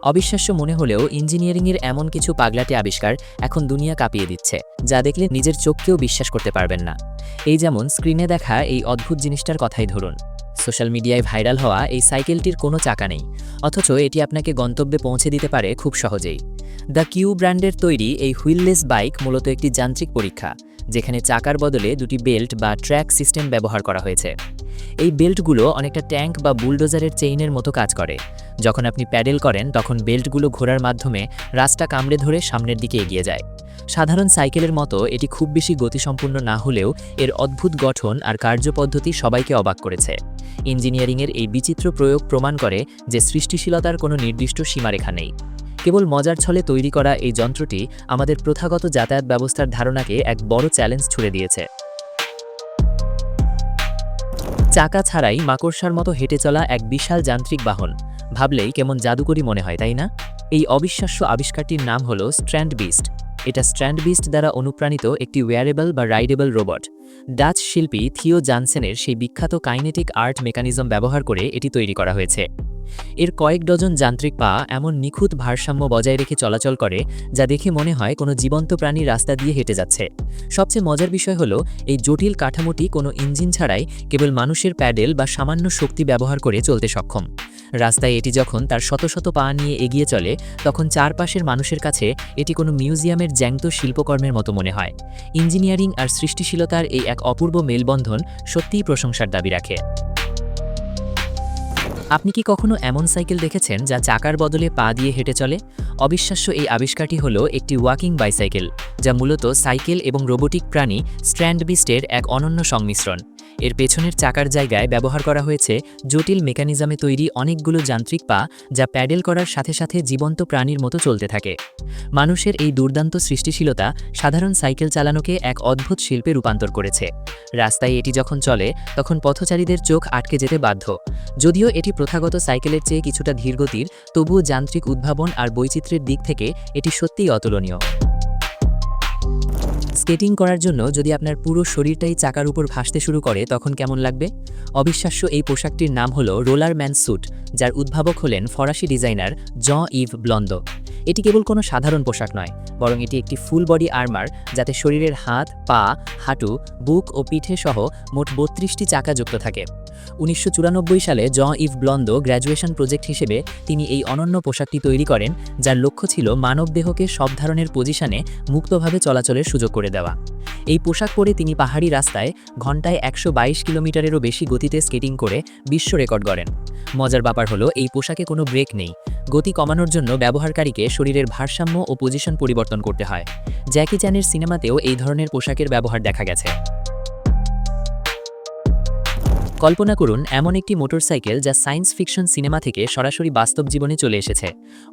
অবিশ্বাস্য মনে হলেও ইঞ্জিনিয়ারিংয়ের এমন কিছু পাগলাটে আবিষ্কার এখন দুনিয়া কাঁপিয়ে দিচ্ছে, যা দেখলে নিজের চোখকেও বিশ্বাস করতে পারবেন না। এই যেমন স্ক্রিনে দেখা এই অদ্ভুত জিনিসটার কথাই ধরুন। সোশ্যাল মিডিয়ায় ভাইরাল হওয়া এই সাইকেলটির কোনো চাকা নেই, অথচ এটি আপনাকে গন্তব্যে পৌঁছে দিতে পারে খুব সহজেই। দ্য কিউ ব্র্যান্ডের তৈরি এই হুইললেস বাইক মূলত একটি যান্ত্রিক পরীক্ষা, যেখানে চাকার বদলে দুটি বেল্ট বা ট্র্যাক সিস্টেম ব্যবহার করা হয়েছে। এই বেল্টগুলো অনেকটা ট্যাঙ্ক বা বুলডোজারের চেইনের মতো কাজ করে। যখন আপনি প্যাডেল করেন তখন বেল্টগুলো ঘোরার মাধ্যমে রাস্তা কামড়ে ধরে সামনের দিকে এগিয়ে যায়। সাধারণ সাইকেলের মতো এটি খুব বেশি গতিসম্পন্ন না হলেও এর অদ্ভুত গঠন আর কার্যপদ্ধতি সবাইকে অবাক করেছে। ইঞ্জিনিয়ারিংয়ের এই বিচিত্র প্রয়োগ প্রমাণ করে যে সৃষ্টিশীলতার কোনো নির্দিষ্ট সীমারেখা নেই। কেবল মজার ছলে তৈরি করা এই যন্ত্রটি আমাদের প্রথাগত যাতায়াত ব্যবস্থার ধারণাকে এক বড় চ্যালেঞ্জ ছুড়ে দিয়েছে। চাকা ছাড়াই মাকড়সার মতো হেঁটে চলা এক বিশাল যান্ত্রিক বাহন, ভাবলেই কেমন জাদুকরী মনে হয়, তাই না? এই অবিশ্বাস্য আবিষ্কারটির নাম হলো স্ট্র্যান্ড বিস্ট। এটা স্ট্র্যান্ড বিস্ট দ্বারা অনুপ্রাণিত একটি ওয়্যারেবল বা রাইডেবল রোবট। ডাচ শিল্পী থিও জানসেনের সেই বিখ্যাত কাইনেটিক আর্ট মেকানিজম ব্যবহার করে এটি তৈরি করা হয়েছে। এর কয়েক ডজন যান্ত্রিক পা এমন নিখুঁত ভারসাম্য বজায় রেখে চলাচল করে, যা দেখে মনে হয় কোনো জীবন্ত প্রাণী রাস্তা দিয়ে হেঁটে যাচ্ছে। সবচেয়ে মজার বিষয় হলো এই জটিল কাঠামোটি কোনো ইঞ্জিন ছাড়াই কেবল মানুষের প্যাডেল বা সামান্য শক্তি ব্যবহার করে চলতে সক্ষম। রাস্তায় এটি যখন তার শত শত পা নিয়ে এগিয়ে চলে, তখন চারপাশের মানুষের কাছে এটি কোনো মিউজিয়ামের জ্যান্ত শিল্পকর্মের মতো মনে হয়। ইঞ্জিনিয়ারিং আর সৃষ্টিশীলতার এই এক অপূর্ব মেলবন্ধন সত্যিই প্রশংসার দাবি রাখে। আপনি কি কখনো এমন সাইকেল দেখেছেন যা চাকার বদলে পা দিয়ে হেঁটে চলে? অবিশ্বাস্য এই আবিষ্কারটি হলো একটি ওয়াকিং বাইসাইকেল, যা মূলত সাইকেল এবং রোবোটিক প্রাণী স্ট্র্যান্ড বিস্টের এক অনন্য সংমিশ্রণ। এর পেছনের চাকার জায়গায় ব্যবহার করা হয়েছে জটিল মেকানিজমে তৈরি অনেকগুলো যান্ত্রিক পা, যা প্যাডেল করার সাথে সাথে জীবন্ত প্রাণীর মতো চলতে থাকে। মানুষের এই দুর্দান্ত সৃষ্টিশীলতা সাধারণ সাইকেল চালানোকে এক অদ্ভুত শিল্পে রূপান্তর করেছে। রাস্তায় এটি যখন চলে তখন পথচারীদের চোখ আটকে যেতে বাধ্য। যদিও এটি প্রথাগত সাইকেলের চেয়ে কিছুটা ধীরগতির, তবুও যান্ত্রিক উদ্ভাবন আর বৈচিত্র্যের দিক থেকে এটি সত্যিই অতুলনীয়। স্কেটিং করার জন্য যদি আপনার পুরো শরীরটাই চাকার উপর ভাসতে শুরু করে তখন কেমন লাগবে? অবিশ্বাস্য এই পোশাকটির নাম হলো রোলার ম্যান স্যুট, যার উদ্ভাবক হলেন ফরাসি ডিজাইনার জন-ইভ ব্লন্দো। এটি কেবল কোনো সাধারণ পোশাক নয়, বরং এটি একটি ফুল বডি আর্মার, যাতে শরীরের হাত, পা, হাঁটু, বুক ও পিঠে সহ মোট 32টি চাকা যুক্ত থাকে। 1994 সালে জন-ইভ ব্লন্দো গ্র্যাজুয়েশন প্রজেক্ট হিসেবে তিনি এই অনন্য পোশাকটি তৈরি করেন, যার লক্ষ্য ছিল মানবদেহকে সব ধরনের পজিশনে মুক্তভাবে চলাচলের সুযোগ করে দেওয়া। এই পোশাক পরে তিনি পাহাড়ি রাস্তায় ঘন্টায় 122 কিলোমিটারেরও বেশি গতিতে স্কেটিং করে বিশ্ব রেকর্ড গড়েন। মজার ব্যাপার হলো এই পোশাকে কোনো ব্রেক নেই। গতি কমানোর জন্য ব্যবহারকারীকে শরীরের ভারসাম্য ও পজিশন পরিবর্তন করতে হয়। জ্যাকি চ্যানের সিনেমাতেও এই ধরনের পোশাকের ব্যবহার দেখা গেছে। কল্পনা করুন এমন একটি মোটরসাইকেল যা সায়েন্স ফিকশন সিনেমা থেকে সরাসরি বাস্তব জীবনে চলে এসেছে।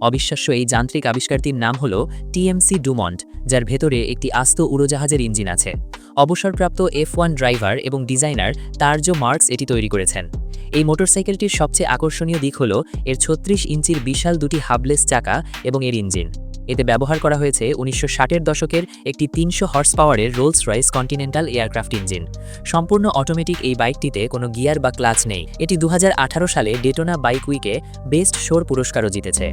অবিশ্বাস্য এই যান্ত্রিক আবিষ্কারটির নাম হলো টিএমসি ডুমন্ট, যার ভেতরে একটি আস্ত উড়োজাহাজের ইঞ্জিন আছে। অবসরপ্রাপ্ত F1 ড্রাইভার এবং ডিজাইনার তারজো মার্কস এটি তৈরি করেছেন। এই মোটরসাইকেলটির সবচেয়ে আকর্ষণীয় দিক হলো এর 36 ইঞ্চির বিশাল দুটি হাবলেস চাকা এবং এর ইঞ্জিন। এতে ব্যবহার করা হয়েছে 1960-এর দশকের একটি 300 হর্স পাওয়ারের Rolls Royce continental aircraft engine. সম্পূর্ণ অটোমেটিক এই বাইকটিতে কোনো গিয়ার বা ক্লাচ নেই। এটি 2018 সালে ডেটোনা বাইক উইকে বেস্ট শোর পুরস্কারও জিতেছে।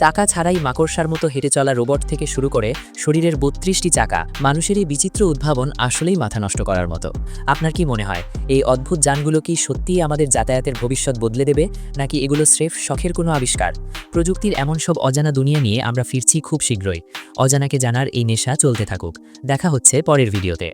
চাকা ছাড়াই মাকড়সার মতো হেঁটে চলা রোবট থেকে শুরু করে শরীরের 32টি চাকা, মানুষের এই বিচিত্র উদ্ভাবন আসলেই মাথা নষ্ট করার মতো। আপনার কি মনে হয় এই অদ্ভুত যানগুলো কি সত্যিই আমাদের যাতায়াতের ভবিষ্যৎ বদলে দেবে, নাকি এগুলো স্রেফ শখের কোনো আবিষ্কার? প্রযুক্তির এমন সব অজানা দুনিয়া নিয়ে আমরা ফিরছি খুব শীঘ্রই। অজানাকে জানার এই নেশা চলতে থাকুক। দেখা হচ্ছে পরের ভিডিওতে।